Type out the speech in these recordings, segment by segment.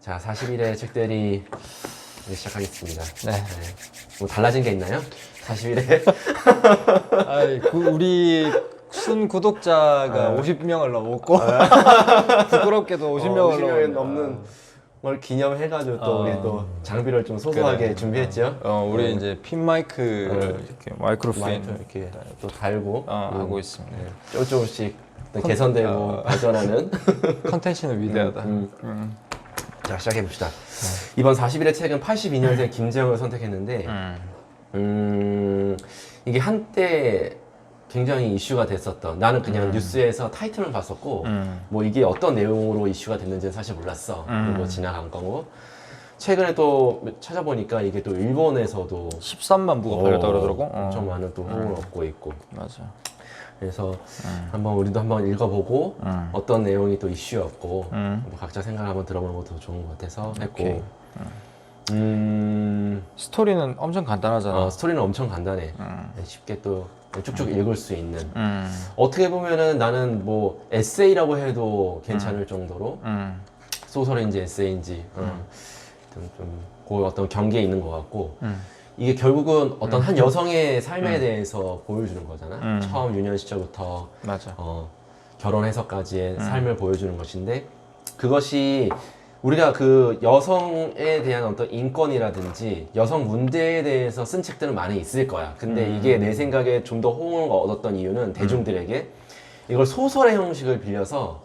자, 41회 책들이 이제 시작하겠습니다. 네. 뭐 달라진 게 있나요? 41회? 아이, 우리 순 구독자가 50명을 넘었고 부끄럽게도 50명을 50명이 넘는 걸 기념해가지고 또 우리 또 장비를 좀 소소하게 그래. 준비했죠. 우리 이제 핀 마이크를 이렇게 마이크로핀 마이크 이렇게 또 달고 하고 있습니다. 조금씩 또 개선되고 발전하는 컨텐츠는 위대하다. 자, 시작해봅시다. 이번 41회 책은 82년생 김재영을 선택했는데 이게 한때 굉장히 이슈가 됐었던, 나는 그냥 뉴스에서 타이틀을 봤었고 뭐 이게 어떤 내용으로 이슈가 됐는지는 사실 몰랐어. 그리고 지나간 거고 최근에 또 찾아보니까 이게 또 일본에서도 13만 부가 팔렸다 그러더라고. 엄청 많은 또 호응을 얻고 있고. 맞아. 그래서 한번 우리도 한번 읽어보고 어떤 내용이 또 이슈였고 뭐 각자 생각을 한번 들어보는 것도 좋은 것 같아서 했고. 스토리는 엄청 간단하잖아. 스토리는 엄청 간단해. 쉽게 또 쭉쭉 읽을 수 있는. 어떻게 보면은 나는 뭐 에세이라고 해도 괜찮을 정도로 소설인지 에세이인지 그 어떤 경계에 있는 것 같고. 이게 결국은 어떤 한 여성의 삶에 대해서 보여주는 거잖아. 처음 유년 시절부터 맞아. 결혼해서까지의 삶을 보여주는 것인데, 그것이 우리가 그 여성에 대한 어떤 인권이라든지 여성 문제에 대해서 쓴 책들은 많이 있을 거야. 근데 이게 내 생각에 좀 더 호응을 얻었던 이유는 대중들에게 이걸 소설의 형식을 빌려서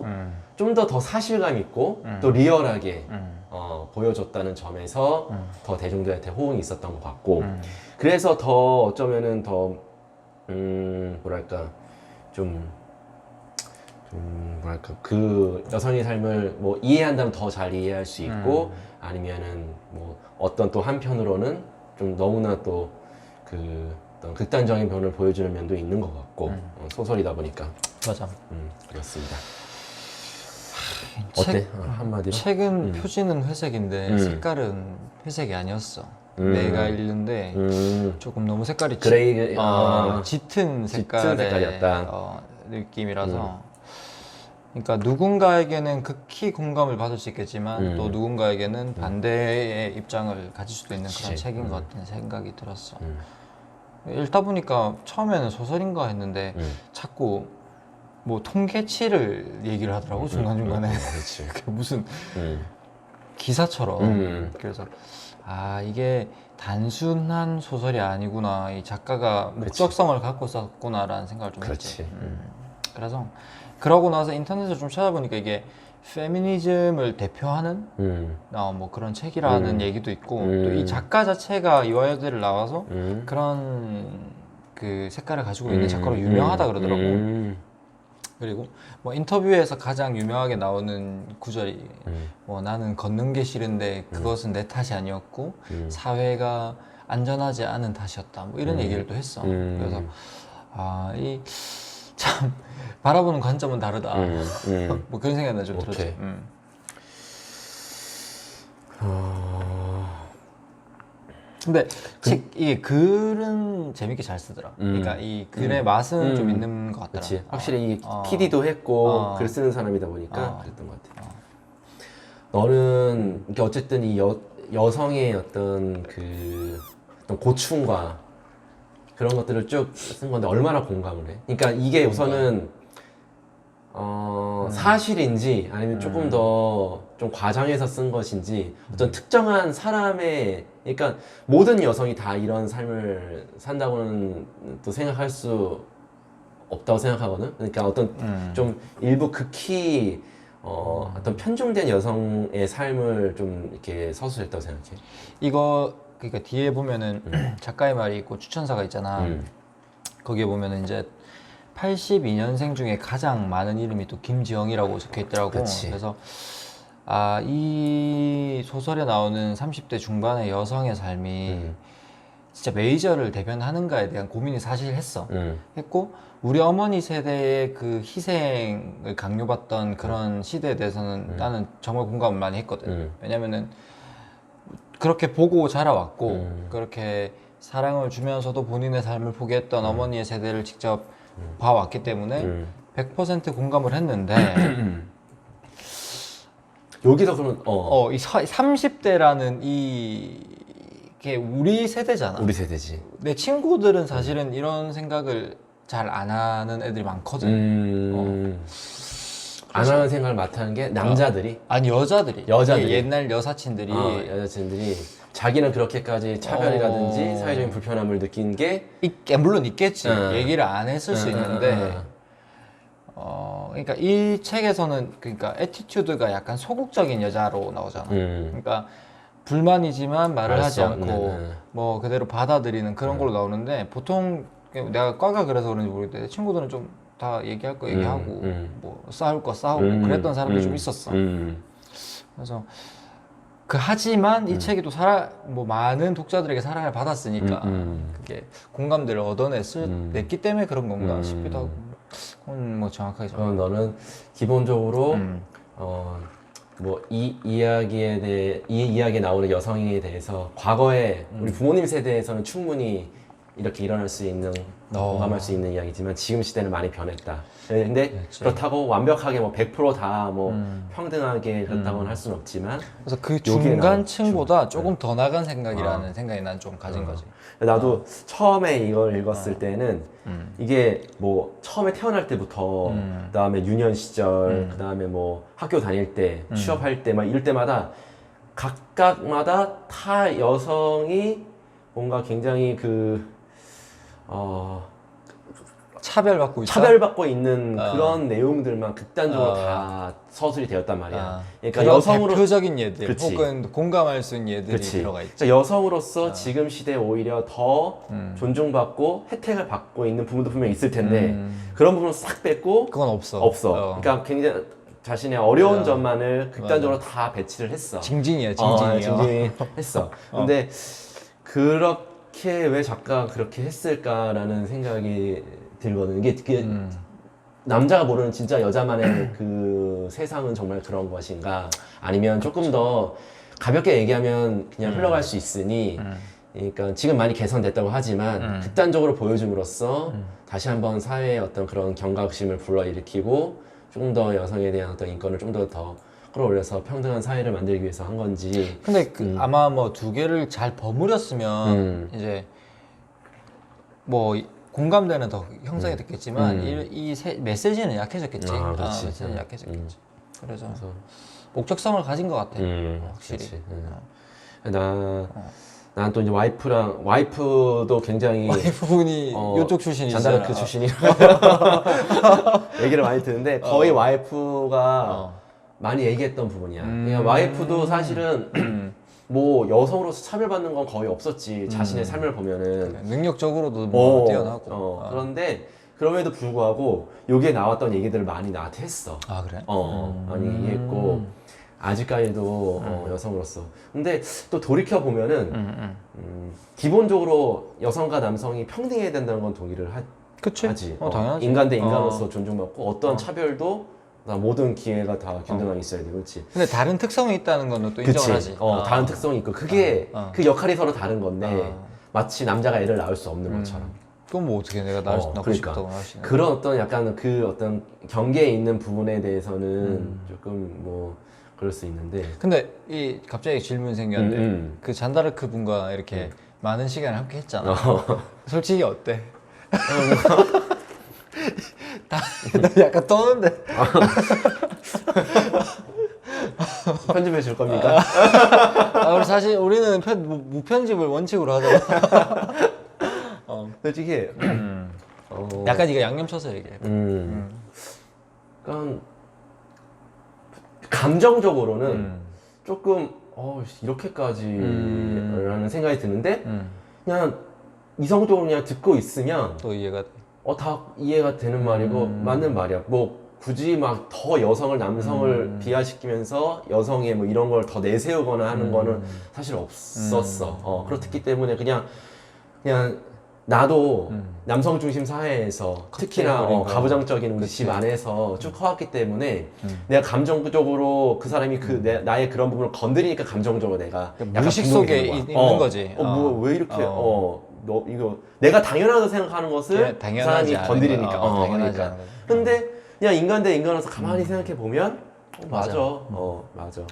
좀 더 사실감 있고 또 리얼하게 보여줬다는 점에서 더 대중들한테 호응이 있었던 것 같고, 그래서 더 어쩌면은 더 뭐랄까 뭐랄까 그 여성의 삶을 뭐 이해한다면 더 잘 이해할 수 있고, 아니면은 뭐 어떤 또 한편으로는 좀 너무나 또 그 어떤 극단적인 면을 보여주는 면도 있는 것 같고, 소설이다 보니까 맞아. 그렇습니다. 어때? 한마디로? 책은 표지는 회색인데 색깔은 회색이 아니었어. 내가 읽는데 조금 너무 색깔이 그레이 짙은 짙은 색깔이었다. 느낌이라서 그러니까 누군가에게는 극히 공감을 받을 수 있겠지만 또 누군가에게는 반대의 입장을 가질 수도 있는 그런 책인 것 같은 생각이 들었어. 읽다 보니까 처음에는 소설인가 했는데 자꾸 뭐 통계치를 얘기를 하더라고, 중간중간에. 그렇지. 그 무슨 기사처럼. 그래서 이게 단순한 소설이 아니구나, 이 작가가 목적성을 갖고 썼구나라는 생각을 좀 했지. 그래서 그러고 나서 인터넷을 좀 찾아보니까 이게 페미니즘을 대표하는 뭐 그런 책이라는 얘기도 있고, 또 이 작가 자체가 이화여대를 나와서 그런 그 색깔을 가지고 있는 작가로 유명하다 그러더라고. 그리고 뭐 인터뷰에서 가장 유명하게 나오는 구절이 뭐 나는 걷는 게 싫은데 그것은 내 탓이 아니었고 사회가 안전하지 않은 탓이었다, 뭐 이런 얘기를 또 했어. 그래서 이 참 바라보는 관점은 다르다. 뭐 그런 생각이 좀 들었지. 근데 이게 글은 재밌게 잘 쓰더라. 그러니까 이 글의 맛은 좀 있는 것 같더라. 그렇지. 확실히 이 PD도 했고 글 쓰는 사람이다 보니까 그랬던 것 같아. 너는 이게 어쨌든 이 여성의 어떤 그 어떤 고충과 그런 것들을 쭉 쓴 건데 얼마나 공감을 해? 그러니까 이게 우선은 사실인지 아니면 조금 더 좀 과장해서 쓴 것인지, 어떤 특정한 사람의, 그러니까 모든 여성이 다 이런 삶을 산다고는 또 생각할 수 없다고 생각하거든. 그러니까 어떤 좀 일부 극히 어떤 편중된 여성의 삶을 좀 이렇게 서술했다고 생각해. 이거 그러니까 뒤에 보면은 작가의 말이 있고 추천사가 있잖아. 거기에 보면은 이제 82년생 중에 가장 많은 이름이 또 김지영이라고 적혀 있더라고. 그치. 그래서 이 소설에 나오는 30대 중반의 여성의 삶이 진짜 메이저를 대변하는가에 대한 고민이 사실 했고, 우리 어머니 세대의 그 희생을 강요받던 그런 시대에 대해서는 나는 정말 공감을 많이 했거든. 왜냐면은 그렇게 보고 자라왔고 그렇게 사랑을 주면서도 본인의 삶을 포기했던 어머니의 세대를 직접 봐왔기 때문에 100% 공감을 했는데 여기서 그러면 이 30대라는 이게 우리 세대잖아. 우리 세대지. 내 친구들은 사실은 이런 생각을 잘 안 하는 애들이 많거든. 안 하는 생각을 맡는 게 남자들이 아니 여자들이 옛날 여사친들이 여자친들이 자기는 그렇게까지 차별이라든지 사회적인 불편함을 느낀 게 물론 있겠지. 얘기를 안 했을 수 있는데 그러니까 이 책에서는 그러니까 애티튜드가 약간 소극적인 여자로 나오잖아. 그러니까 불만이지만 말을 하지 않고 뭐 그대로 받아들이는 그런 걸로 나오는데 보통 내가 과가 그래서 그런지 모르겠는데 내 친구들은 좀 다 얘기할 거 얘기하고 뭐 싸울 거 싸우고 그랬던 사람들이 좀 있었어. 그래서 하지만 이 책이 또 뭐 많은 독자들에게 사랑을 받았으니까 그게 공감대를 얻어냈기 때문에 그런 건가 싶기도 하고. 그건 뭐 정확하게 그럼 너는 기본적으로 뭐 이 이야기에 나오는 여성에 대해서 과거에 우리 부모님 세대에서는 충분히 이렇게 일어날 수 있는 공감할 수 있는 이야기지만 지금 시대는 많이 변했다. 근데 그렇지. 그렇다고 완벽하게 뭐 100% 다 뭐 평등하게 그렇다고는 할 수는 없지만 그래서 그 중간층보다 조금 더 나간 생각이라는 생각이 난 좀 가진 거지. 나도 처음에 이걸 읽었을 때는 이게 뭐 처음에 태어날 때부터 그다음에 유년 시절 그다음에 뭐 학교 다닐 때 취업할 때 막 이럴 때마다 각각마다 타 여성이 뭔가 굉장히 차별받고 있는 그런 내용들만 극단적으로 다 서술이 되었단 말이야. 그러니까 여성으로 대표적인 예들 그치. 혹은 공감할 수 있는 예들이 들어가 있지. 그러니까 여성으로서 지금 시대에 오히려 더 존중받고 혜택을 받고 있는 부분도 분명히 있을 텐데 그런 부분은 싹 뺐고 그건 없어. 그러니까 굉장히 자신의 어려운 점만을 극단적으로 다 배치를 했어. 징징이야. 했어. 근데 그렇게 왜 작가가 그렇게 했을까라는 생각이 들거든. 이게 남자가 모르는 진짜 여자만의 그 세상은 정말 그런 것인가? 아니면 조금 더 가볍게 얘기하면 그냥 흘러갈 수 있으니, 그러니까 지금 많이 개선됐다고 하지만 극단적으로 보여줌으로써 다시 한번 사회의 어떤 그런 경각심을 불러일으키고 조금 더 여성에 대한 어떤 인권을 좀 더 끌어올려서 평등한 사회를 만들기 위해서 한 건지. 근데 아마 뭐 두 개를 잘 버무렸으면 이제 뭐 공감대는 더 형성이 됐겠지만 이 메시지는 약해졌겠지. 그렇지. 메시지는 약해졌겠지. 그래서 목적성을 가진 것 같아. 확실히. 난 또 이제 와이프도 굉장히 와이프분이 이쪽 출신이잖아. 잔다르크 출신이라 얘기를 많이 듣는데 거의 와이프가 많이 얘기했던 부분이야. 그냥 와이프도 사실은 뭐 여성으로서 차별받는 건 거의 없었지. 자신의 삶을 보면은 능력적으로도 뭐 뛰어나고. 그런데 그럼에도 불구하고 여기에 나왔던 얘기들을 많이 나한테 했어. 아 그래? 많이 얘기했고 아직까지도 여성으로서. 근데 또 돌이켜 보면은 기본적으로 여성과 남성이 평등해야 된다는 건 동의를 하지. 당연하지. 인간 대 인간으로서 존중받고 어떤 차별도 모든 기회가 다 균등하게 있어야 되고, 그렇지. 근데 다른 특성이 있다는 건 또 인정을 하지. 다른 특성이 있고 그게 그 역할이 서로 다른 건데 마치 남자가 애를 낳을 수 없는 것처럼. 그럼 뭐 어떻게 내가 낳고 그러니까. 싶다고 할 수 있는? 그런 어떤 약간 그 어떤 경계에 있는 부분에 대해서는 조금 뭐 그럴 수 있는데. 근데 이 갑자기 질문 생겼는데 그 잔다르크 분과 이렇게 많은 시간을 함께 했잖아. 솔직히 어때? 나 약간 떠는데. 편집해 줄 겁니까? 우리 사실 우리는 무편집을 원칙으로 하잖아. 솔직히 약간 이거 양념 쳐서 얘기해. 약간 감정적으로는 조금 이렇게까지 라는 생각이 드는데 그냥 이성적으로 그냥 듣고 있으면 또 이해가 돼. 다 이해가 되는 말이고 맞는 말이야. 뭐 굳이 막 더 여성을 남성을 비하시키면서 여성의 뭐 이런 걸 더 내세우거나 하는 거는 사실 없었어. 그렇기 때문에 그냥 나도 남성 중심 사회에서 특히나 가부장적인 우리 집 안에서 쭉 커왔기 때문에 내가 감정적으로 그 사람이 나의 그런 부분을 건드리니까 감정적으로 내가 약간 무의식 분동이 속에 되는 거야. 있는 거지. 뭐 왜 이렇게 너 이거 내가 당연하다고 생각하는 것을 그 당연하지 사람이 않은 건드리니까 당연하지 그러니까. 않은 거지. 근데 그냥 인간 대 인간으로서 가만히 생각해 보면 맞아. 맞아요. 맞아.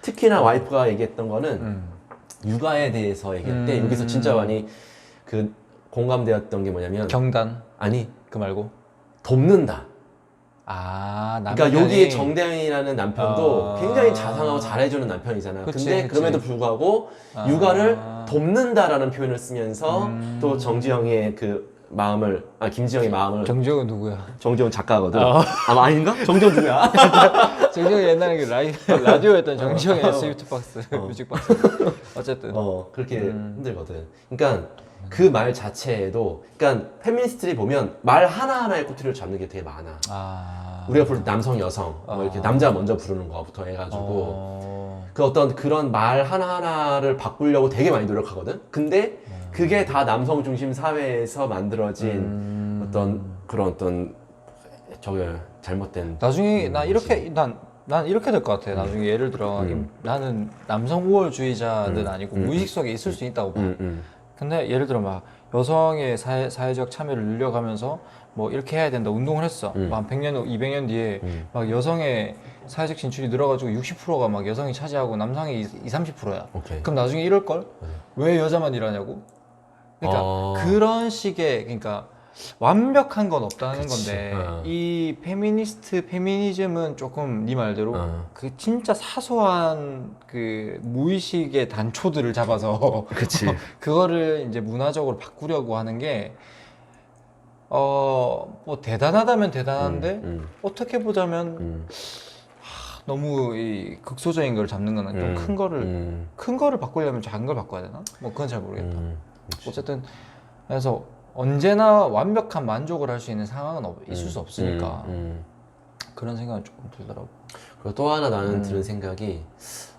특히나 와이프가 얘기했던 거는 육아에 대해서 얘기할 때 여기서 진짜 많이 그 공감되었던 게 뭐냐면 경단 아니 그 말고 돕는다. 아 그러니까 남편이 여기에 정대현이라는 남편도 아. 굉장히 자상하고 잘해주는 남편이잖아. 그치, 근데 그치. 그럼에도 불구하고 아. 육아를 돕는다라는 표현을 쓰면서 또 정지영의 그 마음을 김지영의 마음을 정지영은 누구야? 정지영 작가거든. 아닌가? 정지영 누구야? 정지영이 옛날에 그 라디오였던 정지영의 스위트박스 뮤직박스 어쨌든 그렇게 힘들거든. 그러니까 그 말 자체에도 그러니까 페미니스트들이 보면 말 하나하나에 꼬투리를 잡는 게 되게 많아. 우리가 부를 때 남성, 여성, 뭐 이렇게 남자 먼저 부르는 거부터 해가지고 그 어떤 그런 말 하나하나를 바꾸려고 되게 많이 노력하거든. 근데 그게 다 남성 중심 사회에서 만들어진 어떤 그런 어떤 저게 잘못된 나중에 나 이렇게 난 이렇게 될 것 같아. 나중에 예를 들어 나는 남성 우월주의자는 아니고 무의식 속에 있을 수 있다고 봐. 근데 예를 들어 막 여성의 사회적 참여를 늘려가면서 뭐 이렇게 해야 된다 운동을 했어. 막 한 100년, 200년 뒤에 막 여성의 사회적 진출이 늘어가지고 60%가 막 여성이 차지하고 남성이 20, 30%야. 오케이. 그럼 나중에 이럴걸? 왜 여자만 일하냐고? 그러니까 그런 식의 그러니까 완벽한 건 없다는 그치. 건데 이 페미니즘은 조금 네 말대로 그 진짜 사소한 그 무의식의 단초들을 잡아서 그치. 그거를 이제 문화적으로 바꾸려고 하는 게 뭐 대단하다면 대단한데 어떻게 보자면 너무 이 극소적인 걸 잡는 거는 좀 큰 거를 바꾸려면 작은 걸 바꿔야 되나? 뭐 그건 잘 모르겠다. 어쨌든 그래서 언제나 완벽한 만족을 할 수 있는 상황은 있을 수 없으니까 그런 생각은 조금 들더라고. 그리고 또 하나 나는 들은 생각이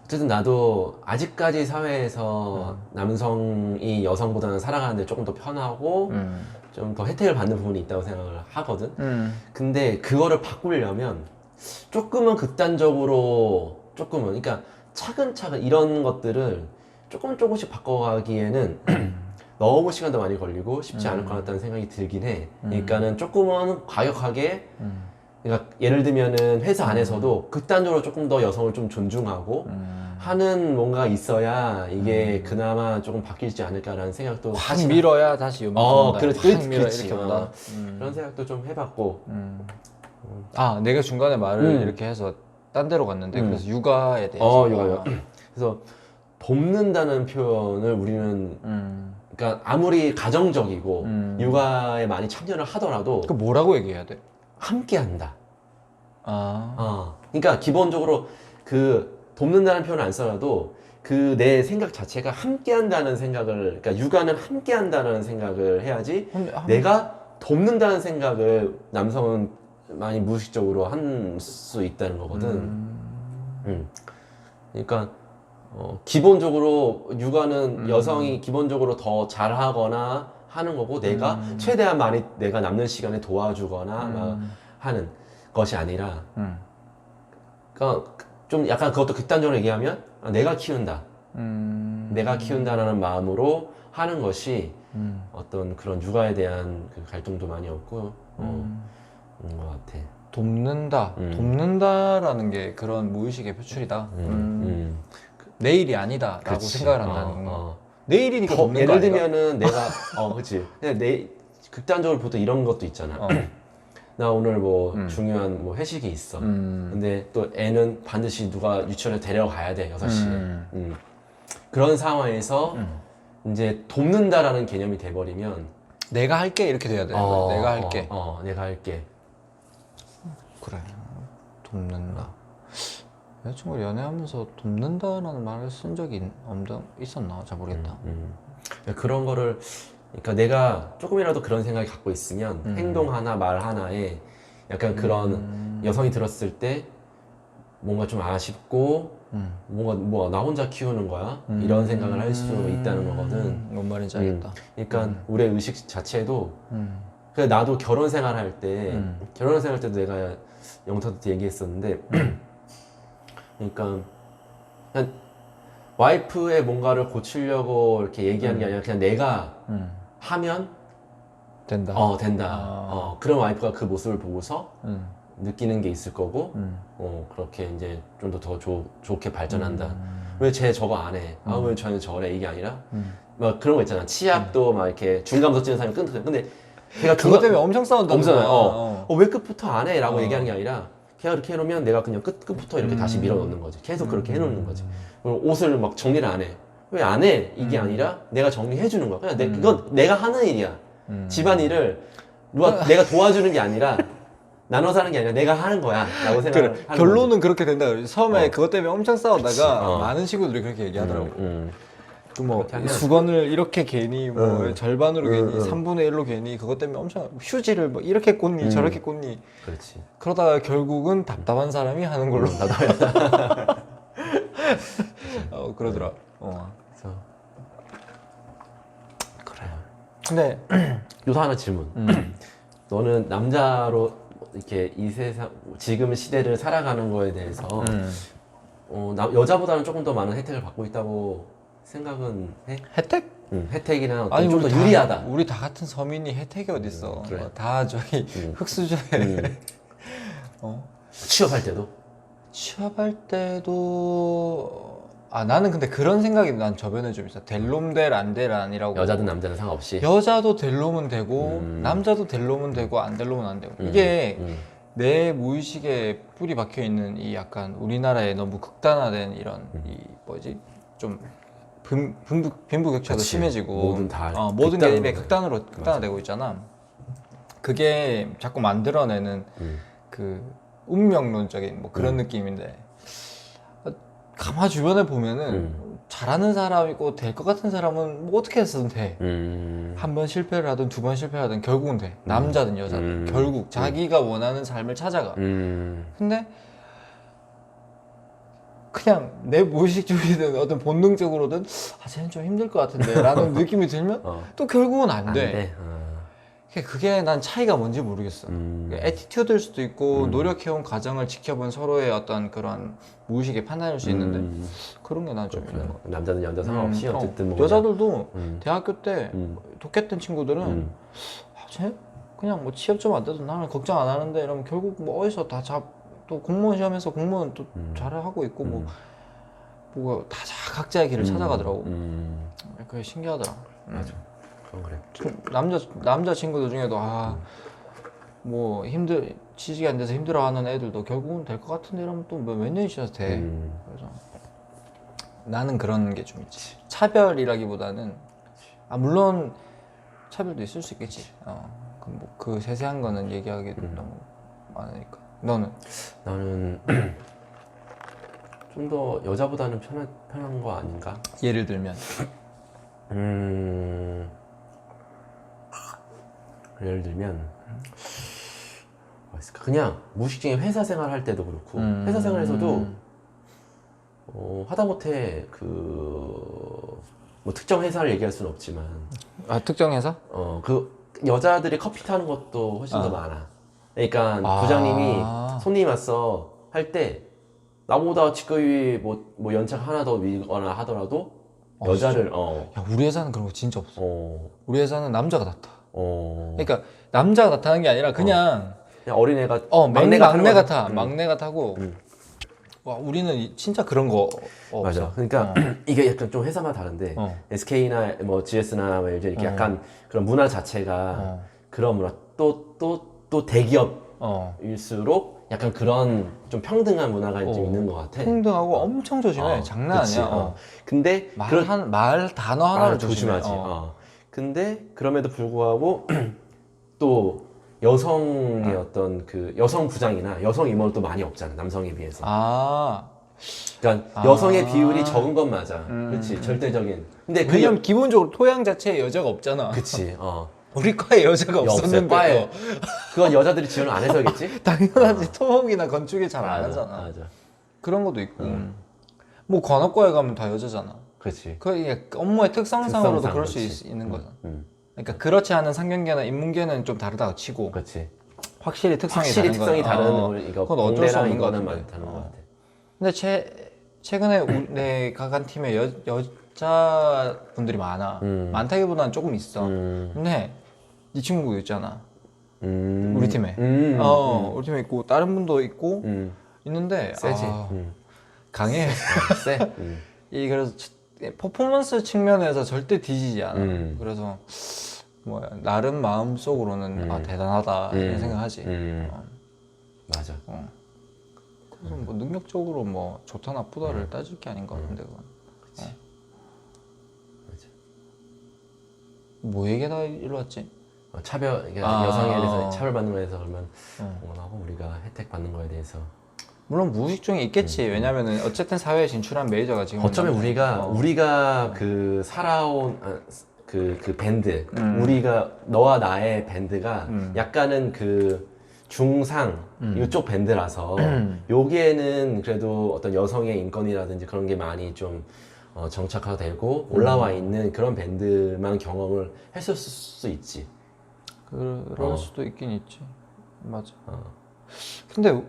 어쨌든 나도 아직까지 사회에서 남성이 여성보다는 살아가는데 조금 더 편하고 좀 더 혜택을 받는 부분이 있다고 생각을 하거든. 근데 그거를 바꾸려면 조금은 극단적으로 그러니까 차근차근 이런 것들을 조금씩 바꿔가기에는 너무 시간도 많이 걸리고 쉽지 않을 것 같다는 생각이 들긴 해. 그러니까는 조금은 과격하게 그러니까 예를 들면은 회사 안에서도 극단적으로 조금 더 여성을 좀 존중하고 하는 뭔가 있어야 이게 그나마 조금 바뀌지 않을까라는 생각도 확 밀어야 다시 음악 온다. 그렇지, 확 밀어 그렇지. 이렇게 온다. 그런 생각도 좀 해봤고. 아 내가 중간에 말을 이렇게 해서 딴 데로 갔는데 그래서 육아에 대해서 육아요. 그래서 돕는다는 표현을 우리는 그러니까 아무리 가정적이고 육아에 많이 참여를 하더라도 그 뭐라고 얘기해야 돼? 함께한다. 아 그러니까 기본적으로 그 돕는다는 표현을 안 써도 그 내 생각 자체가 함께한다는 생각을 그러니까 육아는 함께한다는 생각을 해야지 내가 돕는다는 생각을 남성은 많이 무의식적으로 할 수 있다는 거거든. 그러니까 기본적으로 육아는 여성이 기본적으로 더 잘하거나 하는 거고 내가 최대한 많이 내가 남는 시간에 도와주거나 막 하는 것이 아니라 그러니까 좀 약간 그것도 극단적으로 얘기하면 내가 키운다. 내가 키운다라는 마음으로 하는 것이 어떤 그런 육아에 대한 그 갈등도 많이 없고 그런 것 같아. 돕는다라는 게 그런 무의식의 표출이다. 내 일이 아니다라고 그치. 생각을 한다는 거. 내 일이니까 돕는 거 예를 아닌가? 들면은 내가 그치. 근데 극단적으로 보통 이런 것도 있잖아. 나 오늘 뭐 중요한 뭐 회식이 있어. 근데 또 애는 반드시 누가 유치원에 데려가야 돼, 6시에. 그런 상황에서 이제 돕는다라는 개념이 돼버리면 내가 할게 이렇게 돼야 돼. 내가 할게. 내가 할게. 그래. 돕는다. 여자친구를 연애하면서 돕는다라는 말을 쓴 적이 있었나? 잘 모르겠다. 그런 거를 그러니까 내가 조금이라도 그런 생각이 갖고 있으면 행동 하나 말 하나에 약간 그런 여성이 들었을 때 뭔가 좀 아쉽고 뭔가 뭐 나 혼자 키우는 거야 이런 생각을 할 수 있다는 거거든. 뭔 말인지 알겠다. 그러니까 우리의 의식 자체도 그래 나도 결혼 생활할 때 결혼 생활 때도 내가 영탁한테 얘기했었는데 그러니까 그냥 와이프의 뭔가를 고치려고 이렇게 얘기하는 게 아니라 그냥 내가 하면 된다. 된다. 그런 와이프가 그 모습을 보고서 느끼는 게 있을 거고 그렇게 이제 좀 더 좋게 발전한다. 왜 쟤 저거 안 해? 아 왜 저는 저래? 이게 아니라 막 그런 거 있잖아. 치약도 막 이렇게 중간부터 찌는 사람이 끊거든. 근데 걔가 그것 때문에 엄청 싸운다. 엄청 왜 끝부터 안 해? 라고 얘기하는 게 아니라 걔가 그렇게 해놓으면 내가 그냥 끝부터 이렇게 다시 밀어넣는 거지. 계속 그렇게 해놓는 거지. 그리고 옷을 막 정리를 안 해. 왜 안 해? 이게 아니라 내가 정리해 주는 거야. 그냥 그건 내가 하는 일이야. 집안일을 내가 도와주는 게 아니라 나눠서 하는 게 아니라 내가 하는 거야 라고 생각을 하는 거지. 결론은 그렇게 된다. 처음에 그것 때문에 엄청 싸우다가 그치. 많은 친구들이 그렇게 얘기하더라고. 또 뭐 그렇게 하면- 수건을 이렇게 괜히 뭐 절반으로 괜히 3분의 1로 괜히 그것 때문에 엄청 휴지를 뭐 이렇게 꽂니 저렇게 꽂니 그렇지. 그러다가 결국은 답답한 사람이 하는 걸로 그러더라. 그래서 그래. 근데 요새 하나 질문. 너는 남자로 이렇게 이 세상 지금 시대를 살아가는 거에 대해서 여자보다는 조금 더 많은 혜택을 받고 있다고 생각은 해? 혜택? 혜택이나 아니 좀 더 우리 다- 유리하다. 우리 다 같은 서민이 혜택이 어딨어. 그래. 다 저기 흙수저에 취업할 때도. 취업할 때도 나는 근데 그런 생각이 난 저변에 좀 있어. 될 놈 될 안 될 아니라고. 여자든 남자든 상관없이. 여자도 될 놈은 되고 남자도 될 놈은 되고 안 될 놈은 안 되고. 이게 내 무의식에 뿌리 박혀 있는 이 약간 우리나라의 너무 극단화된 이런 이 뭐지 좀 빈부격차도 그치. 심해지고 모든 다 모든 게 극단으로 이래 극단화되고 있잖아. 그게 자꾸 만들어내는 그 운명론적인 뭐 그런 느낌인데 가만 주변에 보면은 잘하는 사람이고 될 것 같은 사람은 뭐 어떻게 해서든 돼. 한 번 실패를 하든 두 번 실패를 하든 결국은 돼. 남자든 여자든 결국 자기가 원하는 삶을 찾아가. 근데 그냥 내 무의식적이든 어떤 본능적으로든 쟤는 좀 힘들 것 같은데 라는 느낌이 들면 또 결국은 안 돼. 그게 난 차이가 뭔지 모르겠어. 애티튜드일 수도 있고 노력해온 과정을 지켜본 서로의 어떤 그런 무의식에 판단할 수 있는데 그런 게 난 좀 있는 것 같아. 남자든 여자 상관없이 어쨌든 뭐 여자들도 대학교 때 독했던 친구들은 쟤 그냥 뭐 취업 좀 안 돼도 나는 걱정 안 하는데 이러면 결국 뭐 어디서 또 공무원 시험에서 공무원 또 잘하고 있고 뭐 다 각자의 길을 찾아가더라고. 그게 신기하더라. 맞아. 그건 그래. 남자 친구들 중에도 뭐 취직이 안 돼서 힘들어하는 애들도 결국은 될 것 같은데 이러면 또 몇 년이 지나서 돼. 그래서 나는 그런 게 좀 있지. 차별이라기보다는 물론 차별도 있을 수 있겠지. 그 세세한 거는 얘기하기 너무 많으니까. 너는? 나는 좀 더 여자보다는 편한 거 아닌가? 예를 들면 예를 들면 뭐 있을까? 그냥 무의식적인 회사 생활 할 때도 그렇고 회사 생활에서도 하다못해 뭐 특정 회사를 얘기할 수는 없지만 특정 회사? 그 여자들이 커피 타는 것도 훨씬 더 많아. 그러니까 부장님이 손님 왔어 할 때 나보다 직급이 뭐 연차가 하나 더 위거나 하더라도 여자를 야, 우리 회사는 그런 거 진짜 없어. 우리 회사는 남자가 나타. 그러니까 그러니까 남자가 나타나는 게 아니라 그냥 어린애가 막내가 타. 막내가 타고 와, 우리는 진짜 그런 거 없어. 맞아. 그러니까 이게 약간 좀 회사마다 다른데 SK나 뭐 GS나 뭐 이렇게 약간 그런 문화 자체가 그런 문화 또 대기업일수록 약간 그런 좀 평등한 문화가 좀 있는 것 같아. 평등하고 엄청 조심해. 장난 그치, 아니야. 근데 말 단어 하나를 조심해. 조심하지. 근데 그럼에도 불구하고 또 여성의 어떤 그 여성 부장이나 여성 임원은 또 많이 없잖아. 남성에 비해서. 그러니까 여성의 비율이 적은 건 맞아. 그렇지. 절대적인. 근데 왜냐면 기본적으로 토양 자체에 여자가 없잖아. 그치. 우리 과에 여자가 없었는데. 과에. 그건 여자들이 지원을 안 해서겠지? 당연하지. 토목이나 건축에 잘 안 하잖아. 맞아. 그런 것도 있고. 뭐 관업과에 가면 다 여자잖아. 그렇지. 그 업무의 특성상으로도 그럴 수 있는 거잖아. 그러니까 그렇지 않은 상경계나 인문계는 좀 다르다고 치고. 그렇지. 확실히 특성이 다른 이거 그건 어쩔 수 없는 거는 건데. 다른 것 같아. 근데 최근에 내가 간 팀에 여자분들이 많아. 많다기보다는 조금 있어. 근데 네 친구도 있잖아. 우리 팀에. 우리 팀에 있고 다른 분도 있고 있는데 세지. 강해. 세. 이 그래서 퍼포먼스 측면에서 절대 뒤지지 않아. 그래서 뭐 나름 마음속으로는 대단하다 이런 생각하지. 맞아. 그래서 뭐 능력적으로 뭐 좋다 나쁘다를 따질 게 아닌 것 같은데 그건. 맞아. 뭐 얘기하다 일로 왔지? 차별, 그러니까 여성에 대해서 차별받는 거에 대해서 그러면 하고 우리가 혜택 받는 거에 대해서 물론 무의식중에 있겠지. 왜냐면은 어쨌든 사회에 진출한 메이저가 지금 어쩌면 우리가 그 살아온 그 밴드 우리가 너와 나의 밴드가 약간은 그 중상 이쪽 밴드라서 여기에는 그래도 어떤 여성의 인권이라든지 그런 게 많이 좀 정착화되고 올라와 있는 그런 밴드만 경험을 했을 수 있지. 그럴 수도 있긴 있지. 맞아. 근데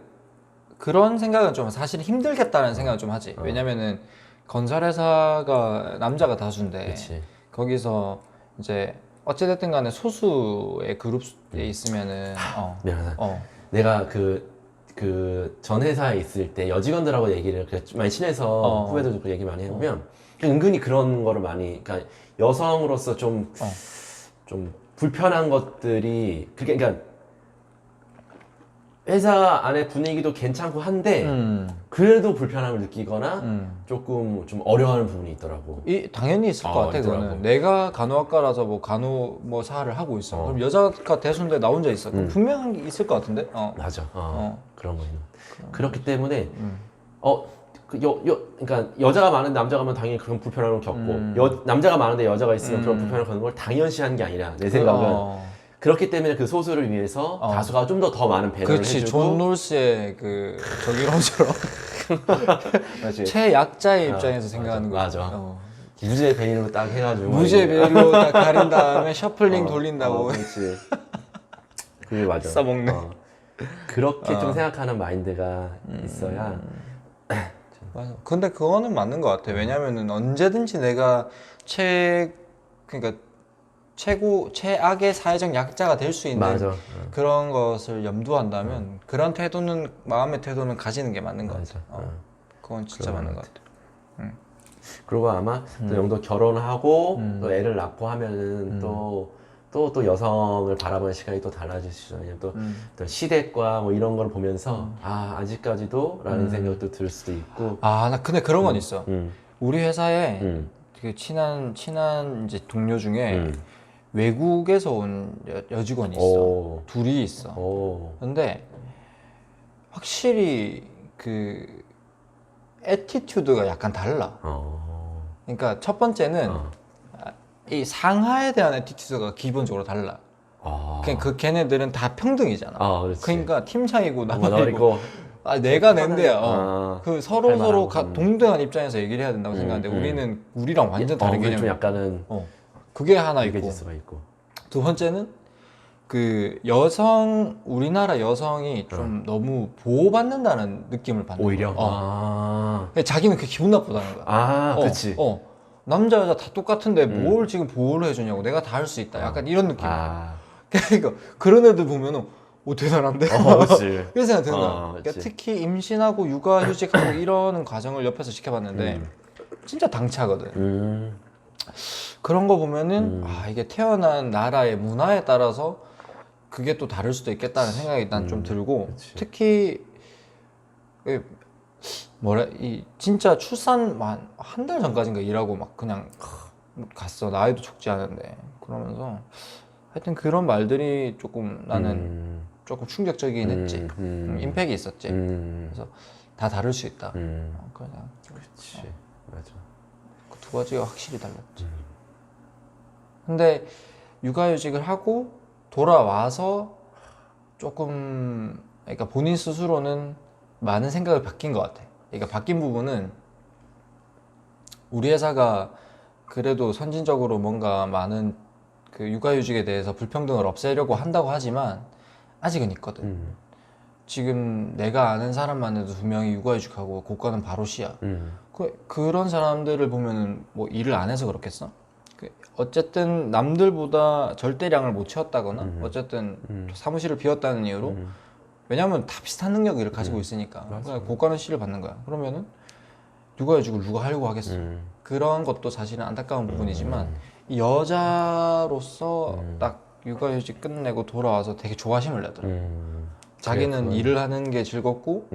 그런 생각은 좀 사실 힘들겠다는 생각을 좀 하지. 왜냐면은 건설회사가 남자가 다수인데 그치. 거기서 이제 어찌됐든 간에 소수의 그룹에 있으면은 미안하다. 내가 그 전 회사에 있을 때 여직원들하고 얘기를 많이 친해서 후배들도 그 얘기 많이 해보면 은근히 그런 거를 많이 그러니까 여성으로서 좀 불편한 것들이 그러니까 회사 안에 분위기도 괜찮고 한데 그래도 불편함을 느끼거나 조금 좀 어려워하는 부분이 있더라고. 당연히 있을 것 같아. 있더라고. 그거는 내가 간호학과라서 뭐 간호사를 하고 있어. 그럼 여자가 대수인데 나 혼자 있어. 그럼 분명한 게 있을 것 같은데. 맞아. 그런 거는. 그렇기 때문에 그러니까 여자가 많은 남자가 면 당연히 그런 불편함을 겪고 남자가 많은데 여자가 있으면 그런 불편함을 겪는 걸 당연시하는 게 아니라 내 생각은 그렇기 때문에 그 소수를 위해서 다수가 좀 더 많은 배려를 그렇지. 해주고 존 롤스의 그 저기론처럼 맞지. 최약자의 입장에서 생각하는 거야. 맞아. 무죄 베일로 딱 해가지고 무죄 베일로 딱 가린 다음에 셔플링 돌린다고. 그렇지. 그게 맞아. 써먹네. 그렇게 좀 생각하는 마인드가 있어야 맞아. 근데 그거는 맞는 것 같아. 왜냐면은 언제든지 내가 그러니까 최악의 사회적 약자가 될 수 있는 맞아. 그런 것을 염두한다면 그런 마음의 태도는 가지는 게 맞는 것 같아. 그건 진짜 맞는 것 같아. 그리고 아마 또 영도 결혼하고 또 애를 낳고 하면은 또 여성을 바라보는 시각이 또 달라질 수 있어요. 또 시댁과 뭐 이런 걸 보면서 아직까지도 라는 생각도 들 수도 있고. 나 근데 그런 건 있어. 음. 우리 회사에 되게 친한 이제 동료 중에 외국에서 온 여직원이 있어. 둘이 있어. 근데 확실히 그 애티튜드가 약간 달라. 그러니까 첫 번째는 이 상하에 대한 애티튜드가 기본적으로 달라. 그 걔네들은 다 평등이잖아. 그러니까 팀장이고 나만이고 내가 낸데야. 그 서로 동등한 입장에서 얘기를 해야 된다고 생각하는데 우리는 우리랑 완전 다른 개념. 좀 약간은 그게 하나 있고. 있고. 두 번째는 그 우리나라 여성이 좀 너무 보호받는다는 느낌을 받는 오히려? 거야. 자기는 그게 기분 나쁘다는 거야. 그치. 남자 여자 다 똑같은데 뭘 지금 보호를 해주냐고. 내가 다 할 수 있다. 약간 이런 느낌. 그러니까 그런 애들 보면은 대단한데? 그치. 이런 생각 드는 거야. 그러니까 특히 임신하고 육아휴직하고 이러는 과정을 옆에서 지켜봤는데 진짜 당차거든. 그런 거 보면은 이게 태어난 나라의 문화에 따라서 그게 또 다를 수도 있겠다는 생각이 난 좀 들고 그치. 특히 진짜 출산 한 달 전까지인가 일하고 막 그냥 갔어. 나이도 적지 않은데 그러면서 하여튼 그런 말들이 조금 나는 조금 충격적이긴 했지. 임팩이 있었지. 그래서 다 다를 수 있다. 그냥 그렇지. 맞아. 그 두 가지가 확실히 달랐지. 근데 육아휴직을 하고 돌아와서 조금 그러니까 본인 스스로는 많은 생각을 바뀐 것 같아. 그러니까 바뀐 부분은 우리 회사가 그래도 선진적으로 뭔가 많은 그 육아휴직에 대해서 불평등을 없애려고 한다고 하지만 아직은 있거든. 지금 내가 아는 사람만 해도 2명이 육아휴직하고 고과는 바로 시야. 그런 사람들을 보면은 뭐 일을 안 해서 그렇겠어? 어쨌든 남들보다 절대량을 못 채웠다거나 어쨌든 사무실을 비웠다는 이유로 왜냐면 다 비슷한 능력을 가지고 있으니까 그냥 고가는 C를 받는 거야. 그러면은 누가 해주고 누가 하려고 하겠어. 그런 것도 사실은 안타까운 부분이지만 이 여자로서 딱 육아휴직 끝내고 돌아와서 되게 조바심을 내더라. 자기는 일을 하는 게 즐겁고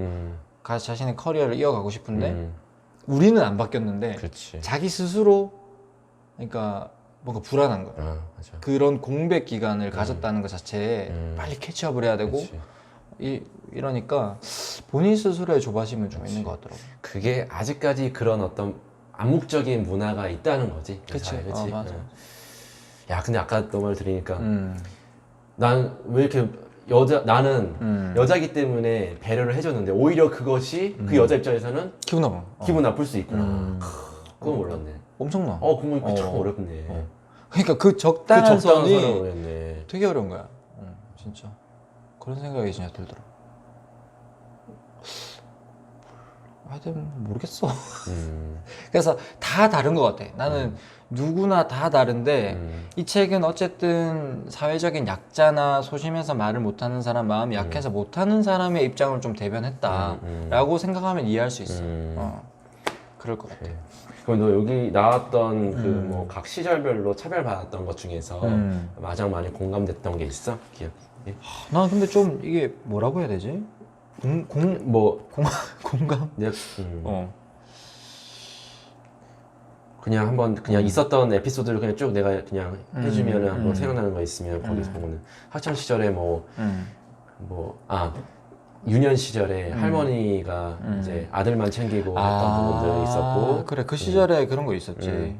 자신의 커리어를 이어가고 싶은데 우리는 안 바뀌었는데 그렇지. 자기 스스로 그러니까 뭔가 불안한 거야. 맞아. 그런 공백 기간을 가졌다는 것 자체에 빨리 캐치업을 해야 되고 그치. 이러니까 본인 스스로의 조바심은 좀 있는 것 같더라고. 그게 아직까지 그런 어떤 암묵적인 문화가 있다는 거지. 그치. 그치? 맞아. 야, 근데 아까 너 말 들으니까 난 왜 이렇게 나는 여자기 때문에 배려를 해줬는데 오히려 그것이 그 여자 입장에서는 기분 나빠. 기분 나쁠 수 있구나. 그건 몰랐네. 엄청나. 그건 참 어렵네. 그러니까 그 그 적당한 적당한 선이 선을 어렵네. 되게 어려운 거야. 진짜 그런 생각이 진짜 들더라. 하여튼 모르겠어. 그래서 다 다른 것 같아. 나는 누구나 다 다른데 이 책은 어쨌든 사회적인 약자나 소심해서 말을 못하는 사람, 마음이 약해서 못하는 사람의 입장을 좀 대변했다라고 생각하면 이해할 수 있어. 그럴 것 같아. 그럼 너 여기 나왔던 그 뭐 각 시절별로 차별받았던 것 중에서 가장 많이 공감됐던 게 있어? 기억? 난 근데 좀 이게 뭐라고 해야 되지? 공감? 내가 어. 그냥 한번 그냥 있었던 에피소드를 그냥 쭉 내가 그냥 해주면은 한번 생각나는 거 있으면 거기서 보면은 학창 시절에 유년 시절에 할머니가 이제 아들만 챙기고 했던 부분들이 있었고 그래 그 시절에 그런 거 있었지.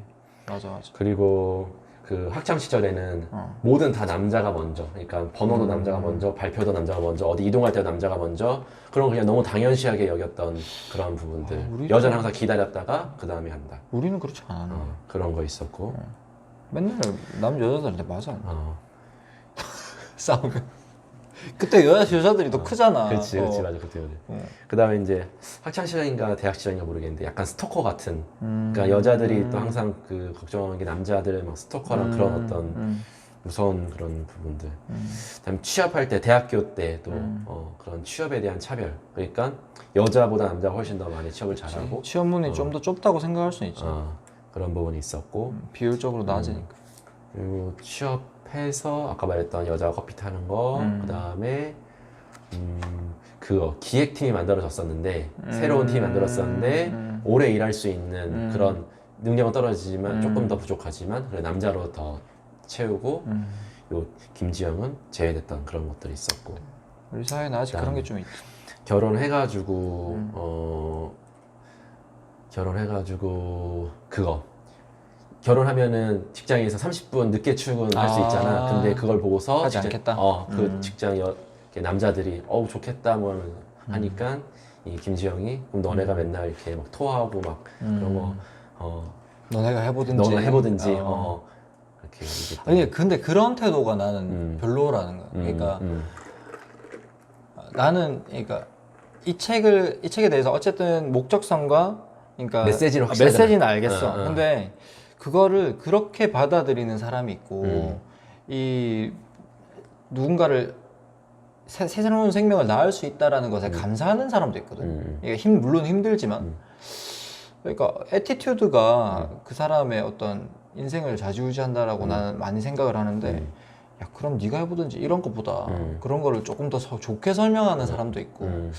맞아. 그리고 그 학창 시절에는 뭐든 다 남자가 먼저, 그러니까 번호도 남자가 먼저, 발표도 남자가 먼저, 어디 이동할 때도 남자가 먼저, 그런 거 그냥 너무 당연시하게 여겼던 그런 부분들. 여자는 항상 기다렸다가 그 다음에 한다. 우리는 그렇지 않아. 그런 거 있었고. 맨날 남 여자들한테 맞아. 싸우면. 그때 여자들이 더 크잖아. 그렇지, 맞아, 그때. 그 다음에 이제 학창 시절인가 대학 시절인가 모르겠는데 약간 스토커 같은. 그러니까 여자들이 또 항상 그 걱정하는 게 남자들의 막 스토커랑 그런 어떤 무서운 그런 부분들. 그다음에 취업할 때 대학교 때 또 그런 취업에 대한 차별. 그러니까 여자보다 남자가 훨씬 더 많이 취업을 잘하고. 취업문이 좀 더 좁다고 생각할 수 있지. 그런 부분이 있었고. 비율적으로 낮으니까. 그리고 취업해서 아까 말했던 여자가 커피 타는 거, 그 다음에 그거 기획팀이 만들어졌었는데 새로운 팀이 만들었었는데 오래 일할 수 있는 그런 능력은 떨어지지만 조금 더 부족하지만 그래 남자로 더 채우고 요 김지영은 제외됐던 그런 것들이 있었고 우리 사회는 아직 그런 게 좀 있다. 결혼해가지고 그거 결혼하면은 직장에서 30분 늦게 출근할 수 있잖아. 근데 그걸 보고서 하지 않겠다. 그 직장 남자들이 좋겠다 뭐 하니까 이 김지영이 그럼 너네가 맨날 이렇게 막 토하고 막 그런 거 너네가 해보든지 이렇게 아니 근데 그런 태도가 나는 별로라는 거야. 그러니까 나는 이 책에 대해서 어쨌든 목적성과 그러니까 메시지는 메시지는 알겠어. 근데 그거를 그렇게 받아들이는 사람이 있고 이 누군가를 새로운 생명을 낳을 수 있다라는 것에 감사하는 사람도 있거든. 이게 물론 힘들지만 그러니까 애티튜드가 그 사람의 어떤 인생을 좌지우지한다라고 나는 많이 생각을 하는데 야 그럼 네가 해보든지 이런 것보다 그런 거를 조금 더 좋게 설명하는 사람도 있고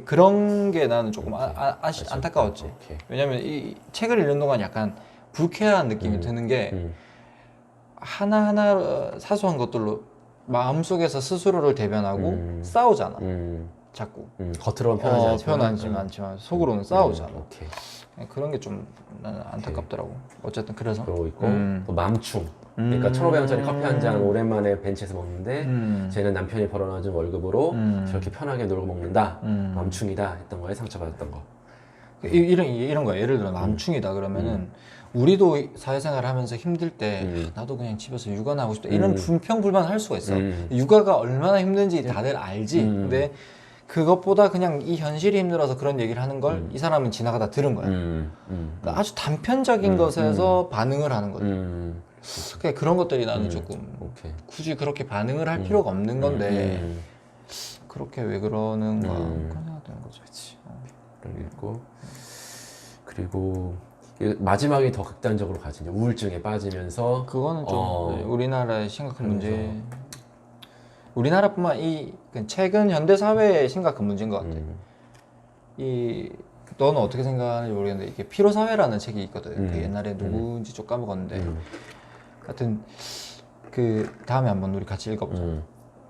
그런 게 나는 조금 안타까웠지. 왜냐면 이 책을 읽는 동안 약간 불쾌한 느낌이 드는 게 하나하나 사소한 것들로 마음속에서 스스로를 대변하고 싸우잖아. 자꾸 겉으로는 표현하지 않지만 속으로는 싸우잖아. 그런 게 좀 나는 안타깝더라고. 어쨌든 그래서 그러고 있고 또 맘충. 그러니까 1,500원짜리 커피 한 잔 오랜만에 벤치에서 먹는데 쟤는 남편이 벌어놔준 월급으로 저렇게 편하게 놀고 먹는다. 맘충이다 했던 거에 상처받았던 거. 이런 거야. 예를 들어 맘충이다 그러면은 우리도 사회생활 하면서 힘들 때 나도 그냥 집에서 육아나 하고 싶다 이런 불평불만 할 수가 있어. 육아가 얼마나 힘든지 다들 알지. 근데 그것보다 그냥 이 현실이 힘들어서 그런 얘기를 하는 걸 이 사람은 지나가다 들은 거야. 그러니까 아주 단편적인 것에서 반응을 하는 거지. 그러니까 그런 것들이 나는 조금 오케이. 굳이 그렇게 반응을 할 필요가 없는 건데 그렇게 왜 그러는가 해야 되는 거죠. 그렇지. 그리고 마지막에 더 극단적으로 가지. 이제 우울증에 빠지면서 그거는 좀 우리나라의 심각한 문제. 우리나라뿐만 최근 현대 사회의 심각한 문제인 것 같아. 너는 어떻게 생각하는지 모르겠는데 이게 피로 사회라는 책이 있거든. 그 옛날에 누구인지 좀 까먹었는데. 하여튼 그 다음에 한번 우리 같이 읽어보자.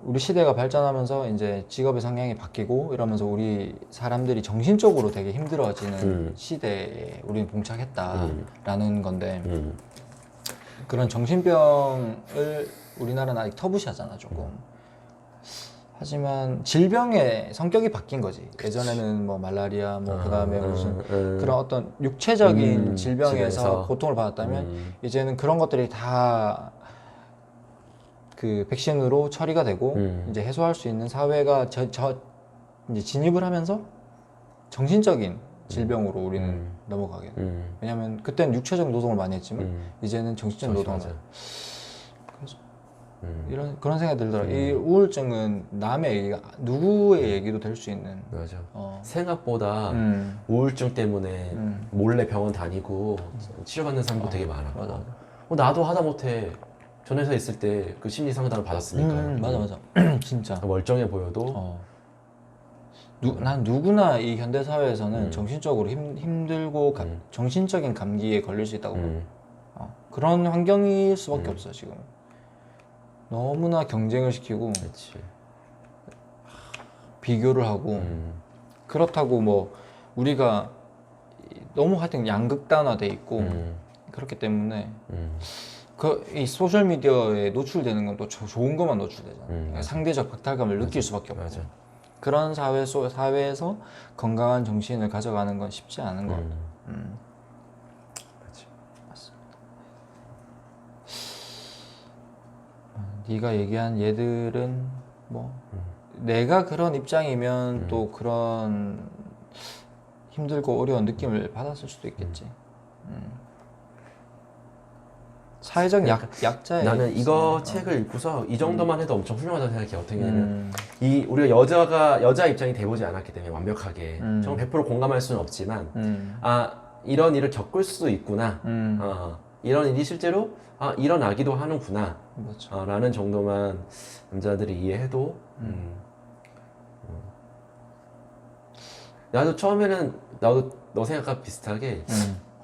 우리 시대가 발전하면서 이제 직업의 성향이 바뀌고 이러면서 우리 사람들이 정신적으로 되게 힘들어지는 시대에 우리는 봉착했다라는 건데 그런 정신병을 우리나라는 아직 터부시하잖아 조금. 하지만 질병의 성격이 바뀐 거지. 예전에는 뭐 말라리아 뭐 그다음에 무슨 그런 어떤 육체적인 질병에서 집에서. 고통을 받았다면 이제는 그런 것들이 다 그 백신으로 처리가 되고 이제 해소할 수 있는 사회가 이제 진입을 하면서 정신적인 질병으로 우리는 넘어가게 돼. 왜냐면 그때는 육체적 노동을 많이 했지만 이제는 정신적 노동을 많이. 그래서 그런 생각이 들더라. 이 우울증은 남의 얘기가 누구의 얘기도 될 수 있는. 맞아. 생각보다 우울증 때문에 몰래 병원 다니고 치료받는 사람도 되게 많아. 맞아. 나도 하다못해 전에서 있을 때 그 심리 상담을 받았으니까. 맞아. 진짜. 멀쩡해 보여도. 난 누구나 이 현대 사회에서는 정신적으로 힘들고 정신적인 감기에 걸릴 수 있다고 봐. 그런 환경일 수밖에 없어 지금. 너무나 경쟁을 시키고 그렇지. 비교를 하고 그렇다고 뭐 우리가 너무 하여튼 양극단화돼 있고 그렇기 때문에 이 소셜 미디어에 노출되는 건 또 좋은 것만 노출되잖아. 그러니까 상대적 박탈감을 느낄 수밖에 없고. 맞아. 그런 사회에서 건강한 정신을 가져가는 건 쉽지 않은 것 같아. 맞지. 맞습니다. 네가 얘기한 얘들은 뭐 내가 그런 입장이면 또 그런 힘들고 어려운 느낌을 받았을 수도 있겠지. 사회적 약자의 나는 이거 책을 읽고서 이 정도만 해도 엄청 훌륭하다고 생각해. 어떻게 보면 우리가 여자 입장이 돼보지 않았기 때문에 완벽하게 정말 100% 공감할 수는 없지만 이런 일을 겪을 수도 있구나. 이런 일이 실제로 일어나기도 하는구나. 맞죠. 라는 정도만 남자들이 이해해도 나도 처음에는 너 생각과 비슷하게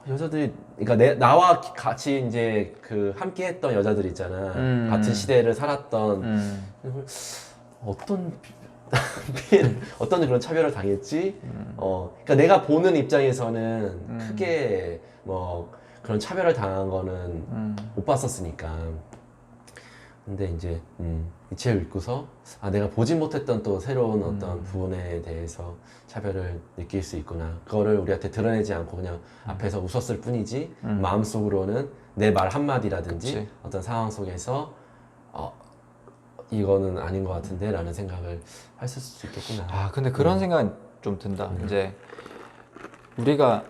여자들이 그러니까 나와 같이 이제 그 함께했던 여자들 있잖아. 같은 시대를 살았던 어떤 어떤 그런 차별을 당했지? 그러니까 내가 보는 입장에서는 크게 뭐 그런 차별을 당한 거는 못 봤었으니까. 근데 이제 이 책을 읽고서 내가 보지 못했던 또 새로운 어떤 부분에 대해서 차별을 느낄 수 있구나. 그거를 우리한테 드러내지 않고 그냥 앞에서 웃었을 뿐이지 마음속으로는 내 말 한마디라든지 그치. 어떤 상황 속에서 이거는 아닌 것 같은데 라는 생각을 했을 수 있겠구나. 근데 그런 생각은 좀 든다. 이제 우리가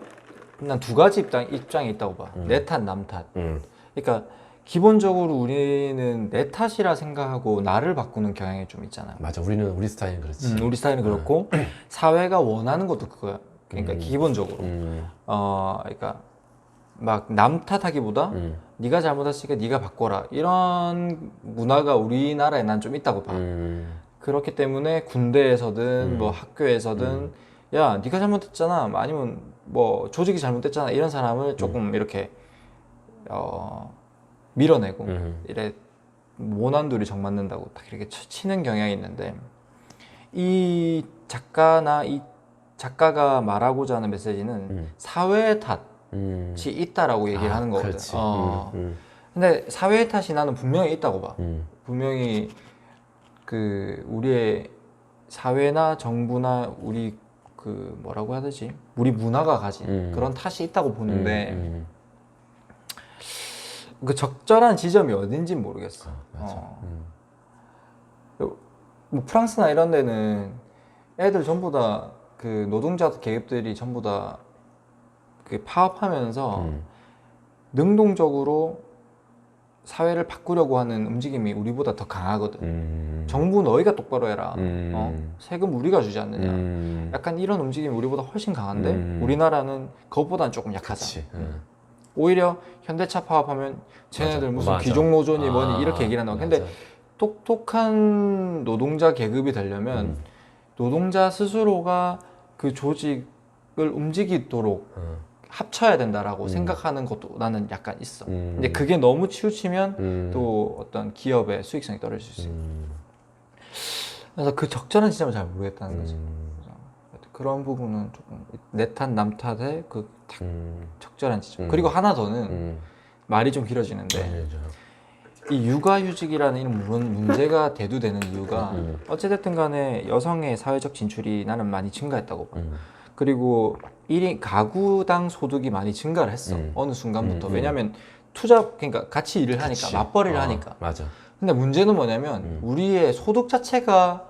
난 두 가지 입장이 있다고 봐. 내 탓, 남 탓. 그러니까 기본적으로 우리는 내 탓이라 생각하고 나를 바꾸는 경향이 좀 있잖아. 맞아. 우리 스타일은 그렇지. 우리 스타일은 그렇고 사회가 원하는 것도 그거야. 그러니까 기본적으로. 그러니까 막 남 탓하기보다 네가 잘못했으니까 네가 바꿔라. 이런 문화가 우리나라에 난 좀 있다고 봐. 그렇기 때문에 군대에서든 뭐 학교에서든 야, 네가 잘못했잖아. 아니면 뭐 조직이 잘못됐잖아. 이런 사람을 조금 이렇게 밀어내고 이래 모난돌이 정 맞는다고 딱 이렇게 치는 경향이 있는데 이 작가가 말하고자 하는 메시지는 사회의 탓이 있다라고 얘기를 하는 거거든. 그렇지. 근데 사회의 탓이 나는 분명히 있다고 봐. 분명히 그 우리의 사회나 정부나 우리 그 뭐라고 해야 되지? 우리 문화가 가진 그런 탓이 있다고 보는데 그 적절한 지점이 어딘지는 모르겠어. 맞아. 뭐 프랑스나 이런 데는 애들 전부 다 그 노동자 계급들이 전부 다 그 파업하면서 능동적으로 사회를 바꾸려고 하는 움직임이 우리보다 더 강하거든. 정부 너희가 똑바로 해라. 세금 우리가 주지 않느냐. 약간 이런 움직임이 우리보다 훨씬 강한데 우리나라는 그것보다는 조금 약하잖아. 그치. 오히려 현대차 파업하면 쟤네들 맞아. 무슨 맞아. 귀족노조니 뭐니 이렇게 얘기를 한다고. 근데 맞아. 똑똑한 노동자 계급이 되려면 노동자 스스로가 그 조직을 움직이도록 합쳐야 된다라고 생각하는 것도 나는 약간 있어. 근데 그게 너무 치우치면 또 어떤 기업의 수익성이 떨어질 수 있어. 그래서 그 적절한 지점을 잘 모르겠다는 거지. 그래서 그런 부분은 조금 내 탓, 남 탓의 그 딱 적절한 지점. 그리고 하나 더는 말이 좀 길어지는데 이 육아휴직이라는 이런 문제가 대두되는 이유가 어찌됐든 간에 여성의 사회적 진출이 나는 많이 증가했다고 봐. 그리고 1인 가구당 소득이 많이 증가를 했어. 어느 순간부터. 왜냐면 그러니까 같이 일을 하니까, 그치. 맞벌이를 하니까. 맞아. 근데 문제는 뭐냐면 우리의 소득 자체가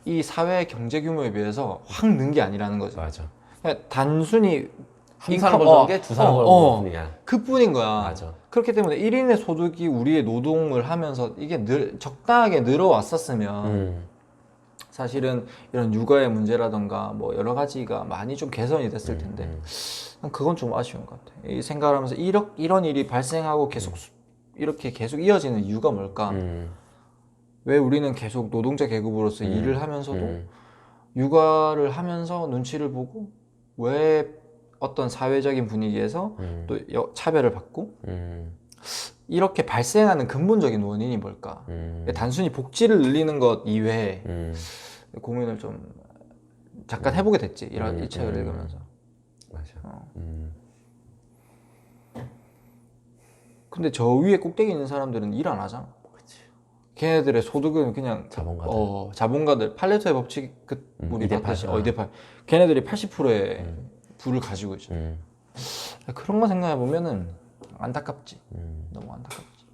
이 사회 경제 규모에 비해서 확 는 게 아니라는 거죠. 맞아. 그냥 단순히 한 사람 벌던 게 두 사람 벌던 뿐이야. 그뿐인 거야. 맞아. 그렇기 때문에 1인의 소득이 우리의 노동을 하면서 이게 적당하게 늘어왔었으면 사실은 이런 육아의 문제라던가 뭐 여러 가지가 많이 좀 개선이 됐을 텐데 그건 좀 아쉬운 것 같아. 이 생각을 하면서 이런 일이 발생하고 계속 이렇게 계속 이어지는 이유가 뭘까? 왜 우리는 계속 노동자 계급으로서 일을 하면서도 육아를 하면서 눈치를 보고 왜 어떤 사회적인 분위기에서 또 차별을 받고 이렇게 발생하는 근본적인 원인이 뭘까? 단순히 복지를 늘리는 것 이외에 고민을 좀 잠깐 해보게 됐지. 이 책을 읽으면서. 맞아. 근데 저 위에 꼭대기 있는 사람들은 일 안 하잖아. 그치. 걔네들의 소득은 그냥 자본가들. 자본가들 팔레토의 법칙 우리 2대8. 봤듯이 2대8. 걔네들이 80%의 부를 가지고 있죠. 그런 거 생각해 보면은 안타깝지. 너무 안타깝지.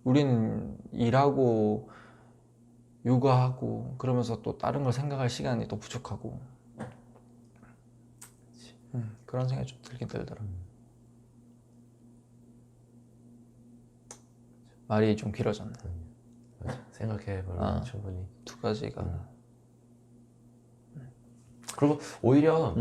우리는 일하고 육아하고 그러면서 또 다른 걸 생각할 시간이 또 부족하고. 그런 생각이 좀 들긴 들더라. 말이 좀 길어졌네. 맞아. 생각해보면 충분히. 두 가지가. 그리고 오히려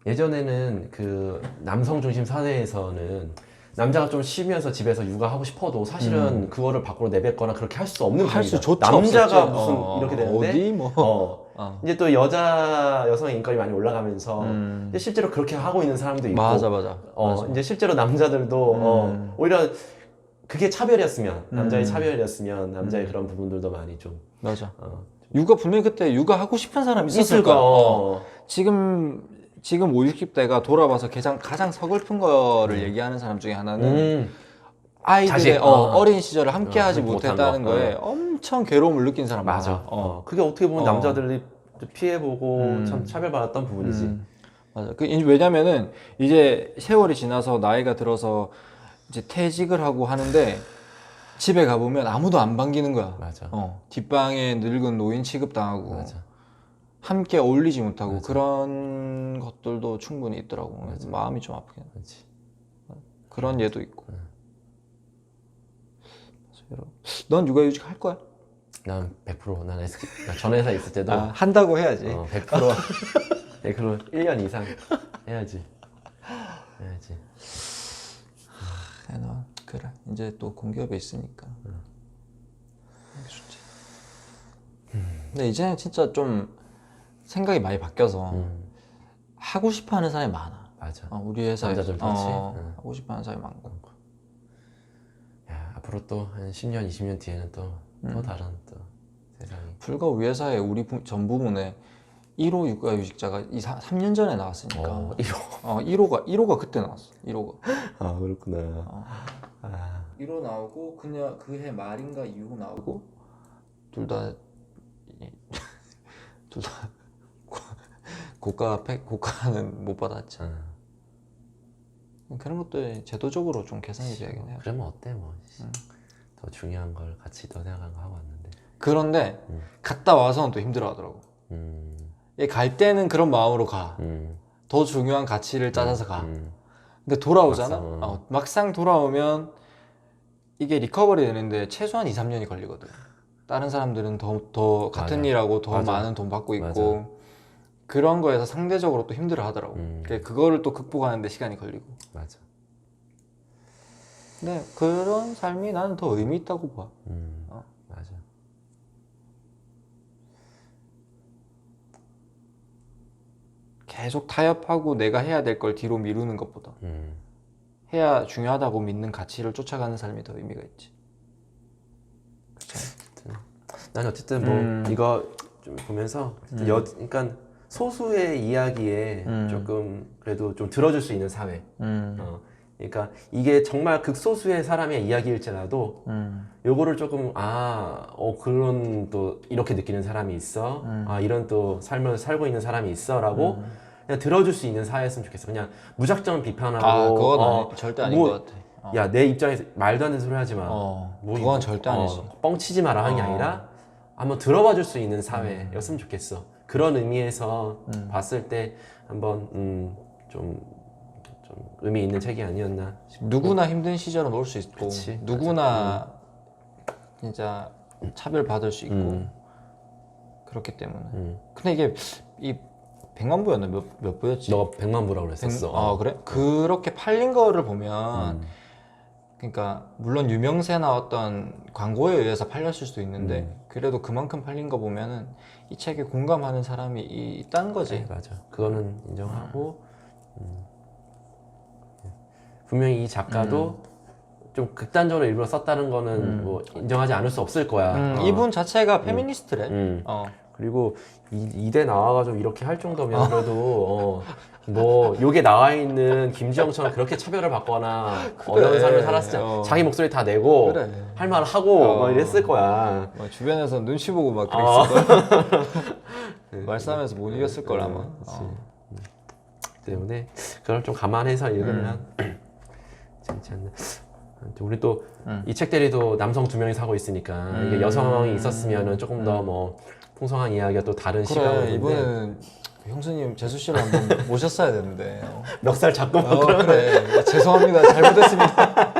예전에는 그 남성 중심 사회에서는 남자가 좀 쉬면서 집에서 육아하고 싶어도 사실은 그거를 밖으로 내뱉거나 그렇게 할 수 없는 할 수 분위기다. 조차 남자가 없었지. 무슨 이렇게 되는데 어디 뭐. 이제 또 여성의 인권이 많이 올라가면서 이제 실제로 그렇게 하고 있는 사람도 있고 맞아. 이제 실제로 남자들도 오히려 그게 차별이었으면 남자의 차별이었으면 남자의 그런 부분들도 많이 좀 맞아. 육아 분명히 그때 육아 하고 싶은 사람이 있었을 거야. 지금 50, 60대가 돌아봐서 가장 서글픈 거를 얘기하는 사람 중에 하나는 아이들의 어린 시절을 함께 하지 못했다는 거에 엄청 괴로움을 느낀 사람 맞아. 많아. 그게 어떻게 보면 남자들이 피해보고 참 차별받았던 부분이지. 맞아. 왜냐면은 이제 세월이 지나서 나이가 들어서 이제 퇴직을 하고 하는데 집에 가보면 아무도 안 반기는 거야. 맞아. 뒷방에 늙은 노인 취급당하고 맞아. 함께 어울리지 못하고 맞아. 그런 것들도 충분히 있더라고. 그래서 마음이 좀 아프긴 해. 그렇지. 그런 예도 있고. 넌 육아휴직 할 거야? 난 100%. 난 전 회사 있을 때도 한다고 해야지. 100% 100% 1년 이상 해야지. 그래. 이제 또 공기업에 있으니까. 이게 좋지. 근데 이제는 진짜 좀 생각이 많이 바뀌어서 하고 싶어 하는 사람이 많아. 맞아. 우리 회사에. 남자들 그렇지. 하고 싶어 하는 사람이 많고. 야, 앞으로 또 한 10년, 20년 뒤에는 또 다른 또 세상이. 불과 우리 회사에 우리 전 부문에 1호 육아휴직자가 3년 전에 나왔으니까. 1호가 그때 나왔어. 1호가. 아, 그렇구나. 1호 나오고 그냥 그해 말인가 이후 나오고 둘 다 고가는 못 받았지. 그런 것도 제도적으로 좀 개선이 돼야겠네. 요 그러면 어때 뭐. 더 중요한 걸 같이 더 생각한 거 하고 왔는데. 그런데 갔다 와서는 또 힘들어 하더라고. 갈 때는 그런 마음으로 가. 더 중요한 가치를 짜서 가. 근데 돌아오잖아. 막상 돌아오면 이게 리커버리 되는데 최소한 2, 3년이 걸리거든. 다른 사람들은 더 같은 맞아. 일하고 더 맞아. 많은 돈 받고 있고 맞아. 그런 거에서 상대적으로 또 힘들어 하더라고. 그거를 또 극복하는데 시간이 걸리고. 맞아. 근데 그런 삶이 나는 더 의미 있다고 봐. 맞아. 계속 타협하고 내가 해야 될 걸 뒤로 미루는 것보다 해야 중요하다고 믿는 가치를 쫓아가는 삶이 더 의미가 있지. 난 어쨌든 뭐 이거 좀 보면서 그러니까 소수의 이야기에 조금 그래도 좀 들어줄 수 있는 사회. 그러니까 이게 정말 극소수의 사람의 이야기일지라도 요거를 조금 그런 또 이렇게 느끼는 사람이 있어. 이런 또 삶을 살고 있는 사람이 있어라고 그냥 들어줄 수 있는 사회였으면 좋겠어. 그냥 무작정 비판하고 그건 절대 아닌 뭐, 것 같아. 야, 내 입장에서 말도 안 되는 소리 하지 마. 그건 절대 아니지. 뻥치지 마라 하는 게 아니라 한번 들어봐 줄 수 있는 사회였으면 좋겠어. 그런 의미에서 봤을 때 한번 좀 의미 있는 책이 아니었나 싶고. 누구나 힘든 시절은 올 수 있고 그치, 누구나 진짜 차별받을 수 있고 그렇기 때문에 근데 이게 이 100만 부였나? 몇 부였지? 너가 100만 부라고 그랬었어. 그래? 그렇게 팔린 거를 보면 그러니까 물론 유명세나 어떤 광고에 의해서 팔렸을 수도 있는데 그래도 그만큼 팔린 거 보면은 이 책에 공감하는 사람이 있다는 거지. 네, 맞아. 그거는 인정하고 분명히 이 작가도 좀 극단적으로 일부러 썼다는 거는 뭐 인정하지 않을 수 없을 거야. 이분 자체가 페미니스트래. 그리고 이대 나와가지고 이렇게 할 정도면 그래도 뭐 여기에 나와 있는 김지영처럼 그렇게 차별을 받거나 어려운 삶을 살았을 때 자기 목소리 다 내고 그래. 할 말을 하고 막 이랬을 거야. 주변에서 눈치 보고 막 그랬을 거야. 말싸움에서 못 이겼을 걸 아마. 때문에 그걸 좀 감안해서 읽으면 괜찮네. 우리 또 이 책들이도 남성 2명이 사고 있으니까 이게 여성이 있었으면은 조금 더 뭐 풍성한 이야기가 또 다른 시각으로 그래 이번에는 형수님 재수 씨를 한번 모셨어야 되는데 멱살 잡고 막 그러면 그래 죄송합니다 잘못했습니다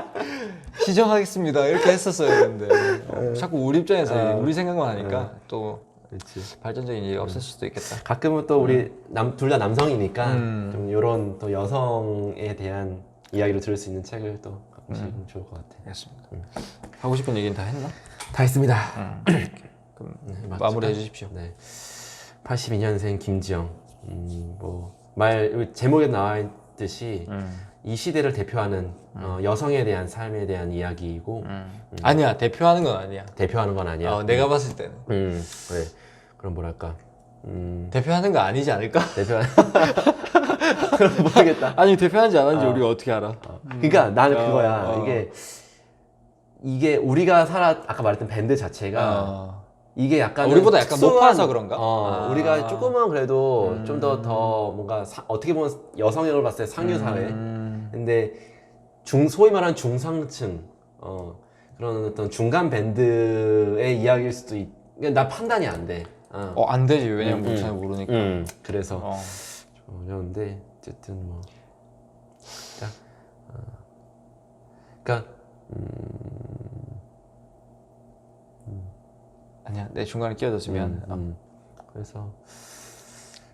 시정하겠습니다 이렇게 했었어야 되는데 자꾸 우리 입장에서 우리 생각만 하니까 또 그렇지. 발전적인 얘기가 없을 수도 있겠다. 가끔은 또 우리 둘 다 남성이니까 좀 이런 또 여성에 대한 이야기를 들을 수 있는 책을 또 가끔씩 좋을 것 같아. 알겠습니다. 하고 싶은 얘기는 다 했나? 다 했습니다. 그럼 맞죠? 마무리해 주십시오. 네. 82년생 김지영. 제목에 나와 있듯이 이 시대를 대표하는 여성에 대한 삶에 대한 이야기이고 아니야 대표하는 건 아니야. 대표하는 건 아니야. 내가 봤을 때는 네. 그럼 뭐랄까? 대표하는 거 아니지 않을까? 대표하는 그럼 모르겠다. 아니 대표하는지 안 하는지 우리가 어떻게 알아? 그러니까 나는 그거야. 이게 우리가 아까 말했던 밴드 자체가 이게 약간 우리보다 약간 높아서 그런가? 우리가 조금은 그래도 좀 더 뭔가 어떻게 보면 여성형을 봤을 때 상류 사회. 근데 소위 말하는 중상층 그런 어떤 중간 밴드의 이야기일 수도 나 판단이 안 돼. 안 되지 왜냐면 잘 모르니까. 그래서 좀 어려운데 어쨌든 뭐 그러니까 아니야 내 중간에 끼어졌으면 그래서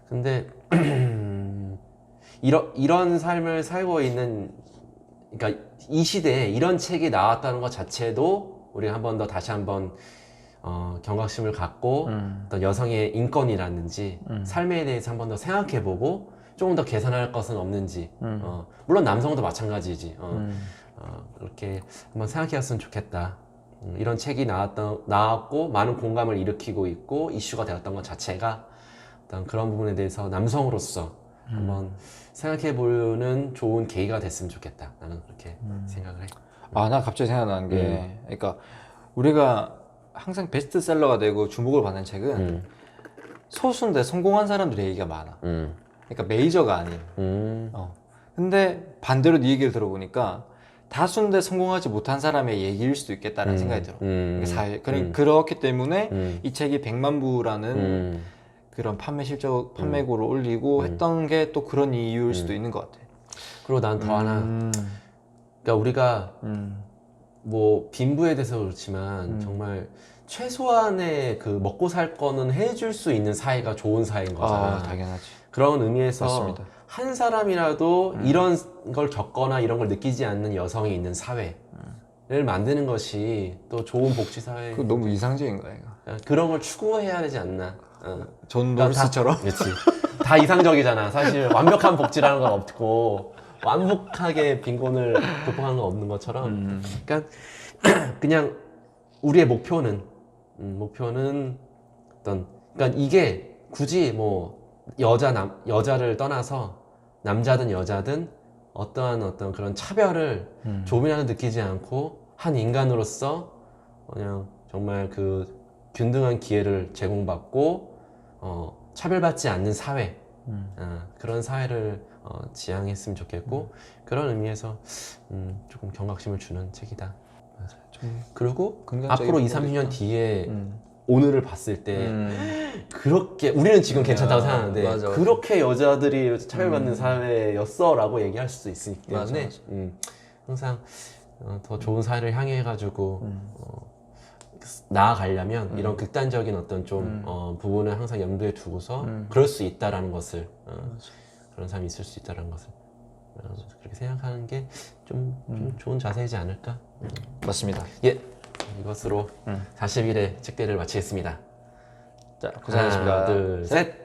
근데 이런 삶을 살고 있는 그러니까 이 시대에 이런 책이 나왔다는 것 자체도 우리가 한 번 더 다시 한번 경각심을 갖고 어떤 여성의 인권이라든지 삶에 대해서 한 번 더 생각해보고 조금 더 개선할 것은 없는지 물론 남성도 마찬가지지 그렇게 한번 생각해봤으면 좋겠다. 이런 책이 나왔고 많은 공감을 일으키고 있고 이슈가 되었던 것 자체가 어떤 그런 부분에 대해서 남성으로서 한번 생각해보는 좋은 계기가 됐으면 좋겠다. 나는 그렇게 생각을 해. 나 갑자기 생각나는 게 그러니까 우리가 항상 베스트셀러가 되고 주목을 받는 책은 소수인데 성공한 사람들의 얘기가 많아. 그러니까 메이저가 아닌. 근데 반대로 네 얘기를 들어보니까 다수인데 성공하지 못한 사람의 얘기일 수도 있겠다는 생각이 들어. 그렇기 때문에 이 책이 100만 부라는 그런 판매 실적, 판매고를 올리고 했던 게 또 그런 이유일 수도 있는 것 같아. 그리고 난 더 하나, 그러니까 우리가 뭐 빈부에 대해서 그렇지만 정말 최소한의 그 먹고 살 거는 해줄 수 있는 사이가 좋은 사이인 거잖아. 당연하지. 그런 의미에서 맞습니다. 한 사람이라도 이런 걸 겪거나 이런 걸 느끼지 않는 여성이 있는 사회를 만드는 것이 또 좋은 복지 사회. 그 너무 이상적인 거야 이거. 그런 걸 추구해야 되지 않나. 존 그러니까 노리스처럼. 그렇지. 다 이상적이잖아. 사실 완벽한 복지라는 건 없고 완벽하게 빈곤을 극복하는 건 없는 것처럼. 그러니까 그냥 우리의 목표는 어떤, 그러니까 이게 굳이 뭐 여자를 떠나서 남자든 여자든 어떤 그런 차별을 조금이라도 느끼지 않고 한 인간으로서 그냥 정말 그 균등한 기회를 제공받고 차별받지 않는 사회, 그런 사회를 지향했으면 좋겠고, 그런 의미에서 조금 경각심을 주는 책이다. 그리고 긍정적인 앞으로 2, 부분도 30년 있다. 뒤에 오늘을 봤을 때 그렇게 우리는 지금 괜찮다고 생각하는데 맞아. 그렇게 여자들이 차별받는 사회였어 라고 얘기할 수도 있기 때문에 맞아. 항상 더 좋은 사회를 향해 해가지고 나아가려면 이런 극단적인 어떤 좀 부분을 항상 염두에 두고서 그럴 수 있다라는 것을 그런 사람이 있을 수 있다라는 것을 그렇게 생각하는 게 좀 좋은 자세이지 않을까. 맞습니다. 예, 이것으로 40일의 책대를 마치겠습니다. 자, 고생하셨습니다. 하나, 둘, 셋.